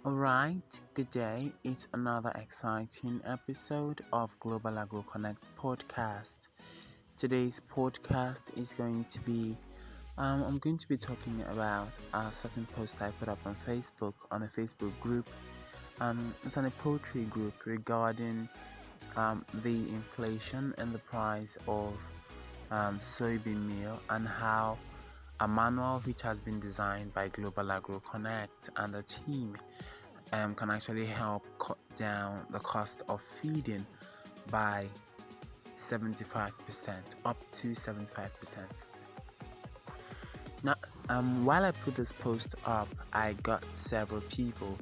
Alright, good day. It's another exciting episode of Global Agro Connect podcast. Today's podcast is going to be I'm going to be talking about a certain post I put up on Facebook on a Facebook group. It's on a poultry group regarding the inflation and the price of soybean meal and how a manual which has been designed by Global Agro Connect and the team can actually help cut down the cost of feeding by 75%, up to 75%. Now, while I put this post up, I got several people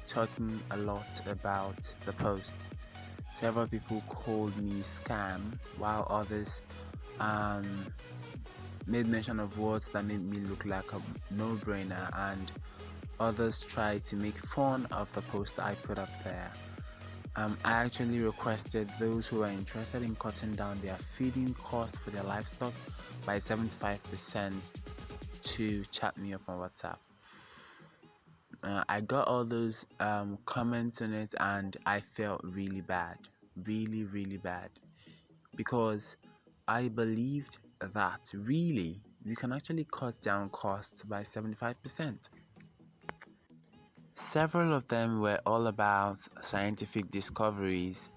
talking a lot about the post. Several people called me scam, while others um, made mention of words that made me look like a no-brainer, and others tried to make fun of the post I put up there. I actually requested those who are interested in cutting down their feeding costs for their livestock by 75% to chat me up on WhatsApp. I got all those comments on it, and I felt really bad, really bad, because I believed that really we can actually cut down costs by 75%. Several of them were all about scientific discoveries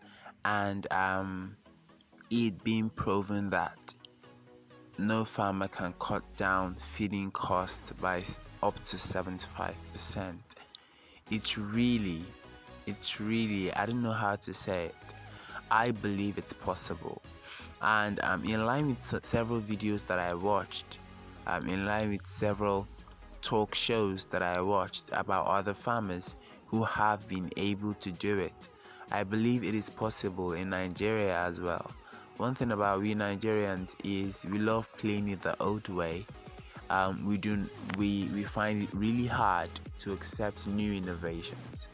and it being proven that no farmer can cut down feeding costs by up to 75%. It's really, I don't know how to say it. I believe it's possible. And in line with several videos that I watched, in line with several talk shows that I watched about other farmers who have been able to do it, I believe it is possible in Nigeria as well. One thing about we Nigerians is we love playing it the old way. We find it really hard to accept new innovations.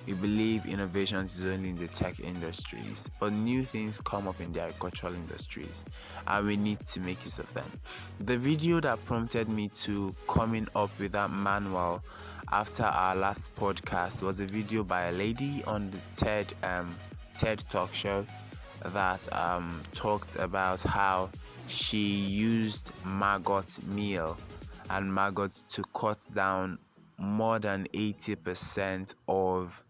We believe innovations is only in the tech industries, but new things come up in the agricultural industries, and we need to make use of them. The video that prompted me to coming up with that manual after our last podcast was a video by a lady on the TED Talk show that talked about how she used Maggot meal and Maggot to cut down more than 80% of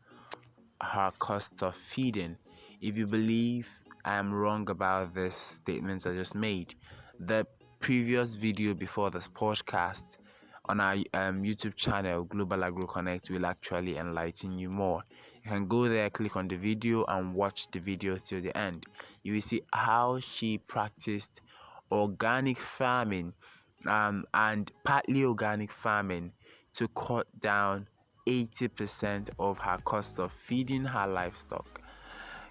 her cost of feeding. If you believe I am wrong about this statements I just made, the previous video before this podcast on our YouTube channel Global Agro Connect will actually enlighten you more. You can go there, click on the video and watch the video till the end. You will see how she practiced organic farming and partly organic farming to cut down 80% of her cost of feeding her livestock.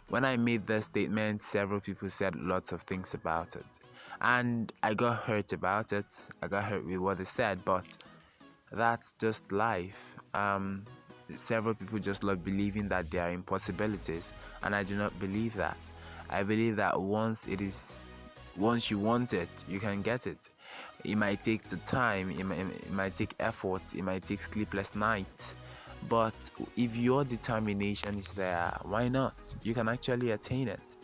When I made that statement, several people said lots of things about it, and I got hurt about it. I got hurt with what they said, but that's just life. Several people just love believing that there are impossibilities, and I do not believe that. I believe that once you want it, you can get it. It might take the time, it might take effort, it might take sleepless nights, but if your determination is there, why not? You can actually attain it.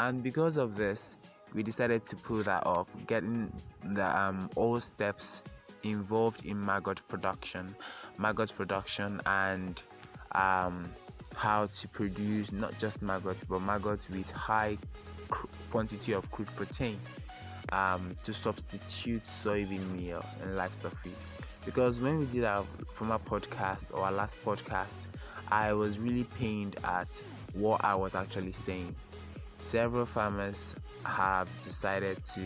And because of this, we decided to pull that off, getting the all steps involved in maggot production, and how to produce not just maggots but maggots with high quantity of crude protein to substitute soybean meal in livestock feed. Because when we did our former podcast or our last podcast, I was really pained at what I was actually saying. Several farmers have decided to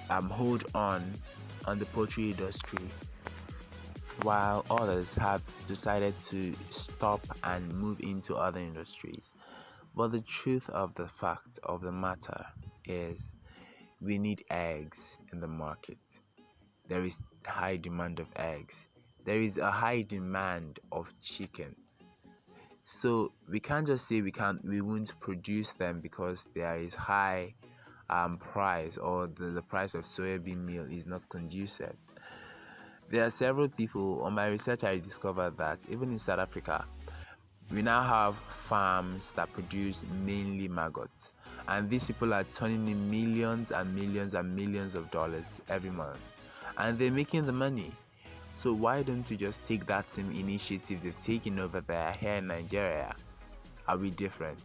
hold on the poultry industry, while others have decided to stop and move into other industries. But the truth of the fact of the matter is we need eggs in the market. There is high demand of eggs. There is a high demand of chicken. So we can't just say we won't produce them because there is high price, or the price of soybean meal is not conducive. There are several people. On my research, I discovered that even in South Africa, we now have farms that produce mainly maggots, and these people are turning in millions and millions and millions of dollars every month, and they're making the money. So why don't we just take that same initiative they've taken over there here in Nigeria? Are we different?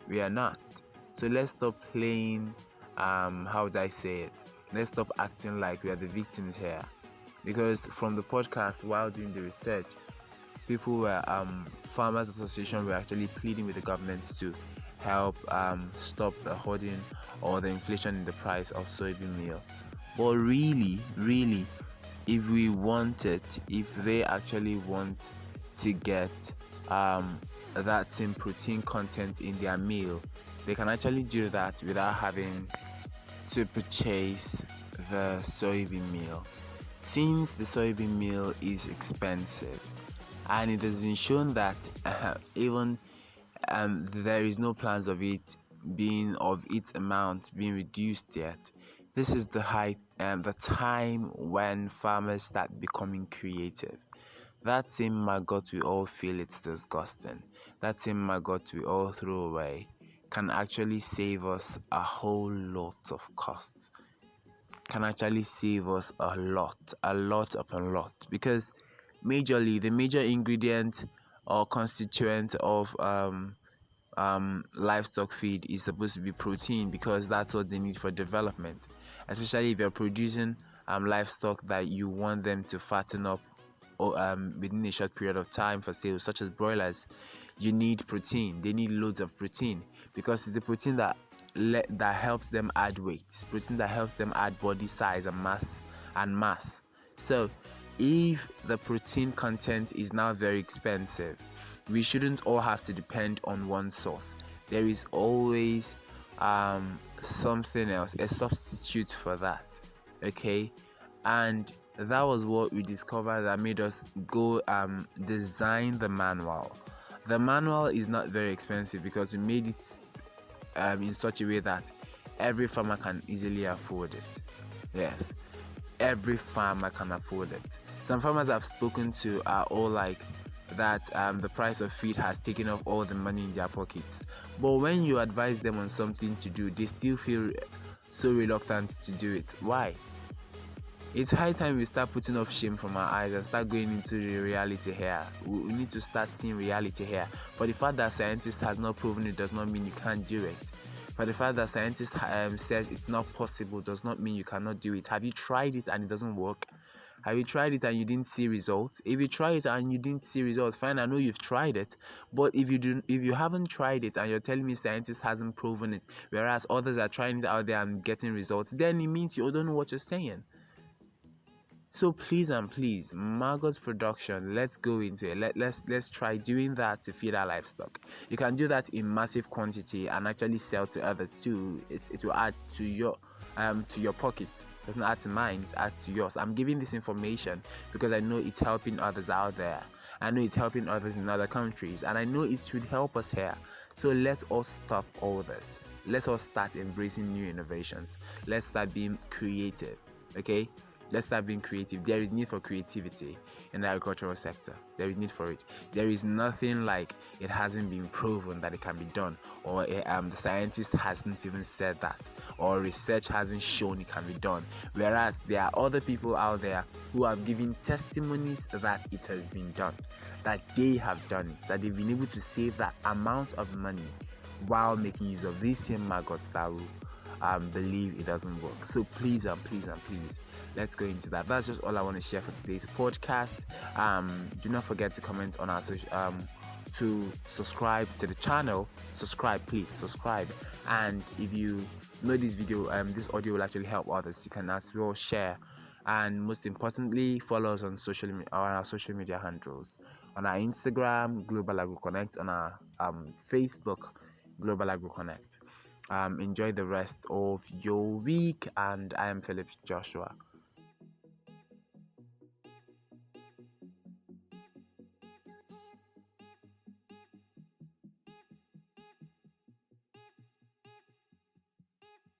We are not. So let's stop playing, how would I say it? Let's stop acting like we are the victims here. Because from the podcast, while doing the research, people were, farmers association were actually pleading with the government to help stop the hoarding or the inflation in the price of soybean meal. But really, if we want it, if they actually want to get that same protein content in their meal, they can actually do that without having to purchase the soybean meal. Since the soybean meal is expensive, and it has been shown that even there is no plans of it being of its amount being reduced yet. This is the time when farmers start becoming creative. That same maggot we all feel it's disgusting, that same maggot we all throw away, can actually save us a whole lot of cost. Can actually save us a lot upon a lot, because majorly the major ingredient or constituent of livestock feed is supposed to be protein, because that's what they need for development, especially if you're producing livestock that you want them to fatten up or within a short period of time for sale, such as broilers. You need protein. They need loads of protein, because it's the protein that helps them add weight. It's protein that helps them add body size and mass. So if the protein content is now very expensive, we shouldn't all have to depend on one source. There is always something else, a substitute for that. Okay, and that was what we discovered that made us go design the manual. The manual is not very expensive because we made it in such a way that every farmer can easily afford it. Yes, every farmer can afford it. Some farmers I've spoken to are all like that the price of feed has taken off all the money in their pockets. But when you advise them on something to do, they still feel so reluctant to do it. Why? It's high time we start putting off shame from our eyes and start going into the reality here. We need to start seeing reality here. For the fact that scientists has not proven it does not mean you can't do it. For the fact that scientists says it's not possible does not mean you cannot do it. Have you tried it and it doesn't work? Have you tried it and you didn't see results? If you try it and you didn't see results, fine, I know you've tried it. But if you haven't tried it and you're telling me scientists hasn't proven it, whereas others are trying it out there and getting results, then it means you don't know what you're saying. So please and please, Maggot production, let's go into it. Let's try doing that to feed our livestock. You can do that in massive quantity and actually sell to others too. It will add to your pocket. It doesn't add to mine, it's add to yours. I'm giving this information because I know it's helping others out there. I know it's helping others in other countries, and I know it should help us here. So let us stop all this. Let us start embracing new innovations. Let's start being creative. Okay? Let's start being creative. There is need for creativity in the agricultural sector. There is need for it. There is nothing like it hasn't been proven that it can be done, or the scientist hasn't even said that, or research hasn't shown it can be done. Whereas there are other people out there who have given testimonies that it has been done, that they have done it, that they've been able to save that amount of money while making use of these same maggots that will believe it doesn't work. So please and please and please, let's go into that. That's just all I want to share for today's podcast. Do not forget to comment on our to subscribe to the channel. Please subscribe. And if you know this video, this audio will actually help others, you can as well share. And most importantly, follow us on our social media handles, on our Instagram Global Agro Connect, on our Facebook Global Agro Connect. Enjoy the rest of your week, and I am Philip Joshua.